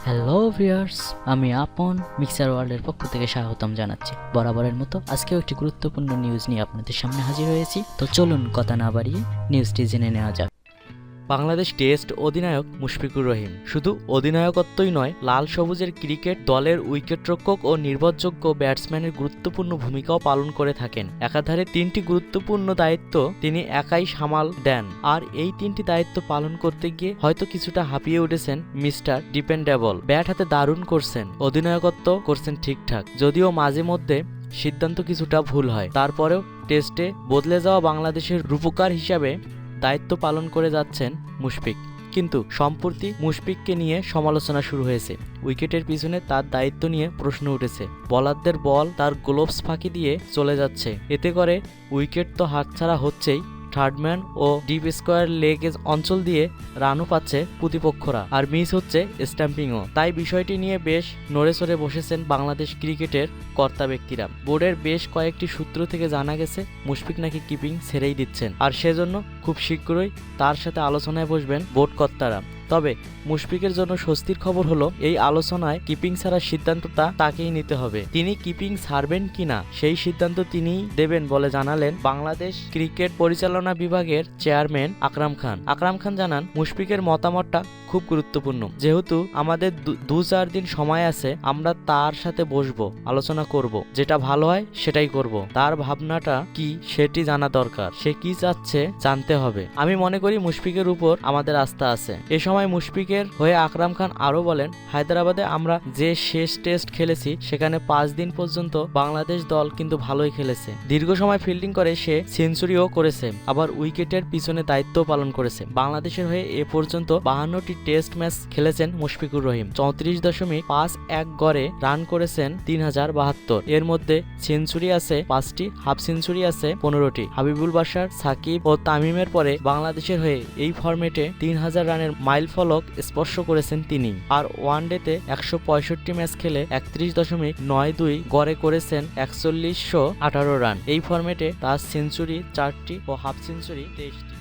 Hello viewers, আমি আপন mixer ওয়ার্ল্ডের পক্ষ থেকে স্বাগতম জানাচ্ছি। বরাবরের মতো আজকেও একটি গুরুত্বপূর্ণ নিউজ নিয়ে আপনাদের সামনে হাজির হয়েছি। তো চলুন কথা না বাড়িয়ে নিউজটি জেনে নেওয়া যাক। বাংলাদেশ টেস্ট অধিনায়ক মুশফিকুর রহিম শুধু অধিনায়কত্বই নয়, লাল সবুজের ক্রিকেট দলের উইকেটরক্ষক ও নির্ভরযোগ্য ব্যাটসম্যানের গুরুত্বপূর্ণ ভূমিকাও পালন করে থাকেন। একাধারে তিনটি গুরুত্বপূর্ণ দায়িত্ব তিনি একাই সামাল দেন, আর এই তিনটি দায়িত্ব পালন করতে গিয়ে হয়তো কিছুটা হাঁপিয়ে উঠেছেন মিস্টার ডিপেন্ডেবল। ব্যাট হাতে দারুণ করছেন, অধিনায়কত্ব করছেন ঠিকঠাক, যদিও মাঝে মধ্যে সিদ্ধান্ত কিছুটা ভুল হয়। তারপরেও টেস্টে বদলে যাওয়া বাংলাদেশের রূপকার হিসাবে দায়িত্ব পালন করে যাচ্ছেন মুশফিক। কিন্তু সম্প্রতি মুশফিককে নিয়ে সমালোচনা শুরু হয়েছে। উইকেটের পিছনে তার দায়িত্ব নিয়ে প্রশ্ন উঠেছে। বোলারদের বল তার গ্লোভস ফাঁকি দিয়ে চলে যাচ্ছে, এতে করে উইকেট তো হাতছাড়া হচ্ছেই, থার্ডম্যান ও ডিপ স্কোয়ার লেগ অঞ্চল দিয়ে রানও পাচ্ছে প্রতিপক্ষরা, আর মিস হচ্ছে স্ট্যাম্পিংও। তাই বিষয়টি নিয়ে বেশ নড়েচড়ে বসেছেন বাংলাদেশ ক্রিকেটের কর্তা ব্যক্তিরা। বোর্ডের বেশ কয়েকটি সূত্র থেকে জানা গেছে মুশফিক নাকি কিপিং ছেড়েই দিচ্ছেন, আর সেজন্য খুব শীঘ্রই তার সাথে আলোচনায় বসবেন বোর্ড কর্তারা। তবে মুশফিকের জন্য স্বস্তির খবর হলো, এই আলোচনায় কিপিং ছাড়ার সিদ্ধান্তটা তাকেই নিতে হবে। তিনি কিপিং ছাড়বেন কিনা সেই সিদ্ধান্ত তিনিই দেবেন বলে জানালেন বাংলাদেশ ক্রিকেট পরিচালনা বিভাগের চেয়ারম্যান আকরাম খান। আকরাম খান জানান, মুশফিকের মতামতটা খুব গুরুত্বপূর্ণ। যেহেতু আমাদের 2-4 দিন সময় আছে, আমরা তার সাথে বসবো, আলোচনা করব, যেটা ভালো হয় সেটাই করব। তার ভাবনাটা কি সেটি জানা দরকার, সে কি চাচ্ছে জানতে হবে। আমি মনে করি মুশফিকের উপর আমাদের আস্থা আছে। এ সময় মুশফিকের হয়ে আকরাম খান আরো বলেন, হায়দ্রাবাদে আমরা যে শেষ টেস্ট খেলেছি সেখানে 5 দিন পর্যন্ত বাংলাদেশ দল কিন্তু ভালোই খেলেছে। দীর্ঘ সময় ফিল্ডিং করে সে সেঞ্চুরিও করেছে, আবার উইকেটের পিছনে দায়িত্ব পালন করেছে। বাংলাদেশের হয়ে এ পর্যন্ত 52টি টেস্ট ম্যাচ খেলেছেন মুশফিকুর রহিম। 34.51 গড়ে রান করেছেন 3072। এর মধ্যে সেঞ্চুরি আছে 5টি, হাফ সেঞ্চুরি আছে 15টি। হাবিবুল বাশার, সাকিব ও তামিমের পরে বাংলাদেশের হয়ে এই ফরম্যাটে 3000 রানের মাইল ফলক স্পর্শ করেছেন তিনি। আর ওয়ানডেতে 165 ম্যাচ খেলে 31.92 গড়ে করেছেন 4118 রান। এই ফরম্যাটে তার সেঞ্চুরি 4টি ও হাফ সেঞ্চুরি 23টি।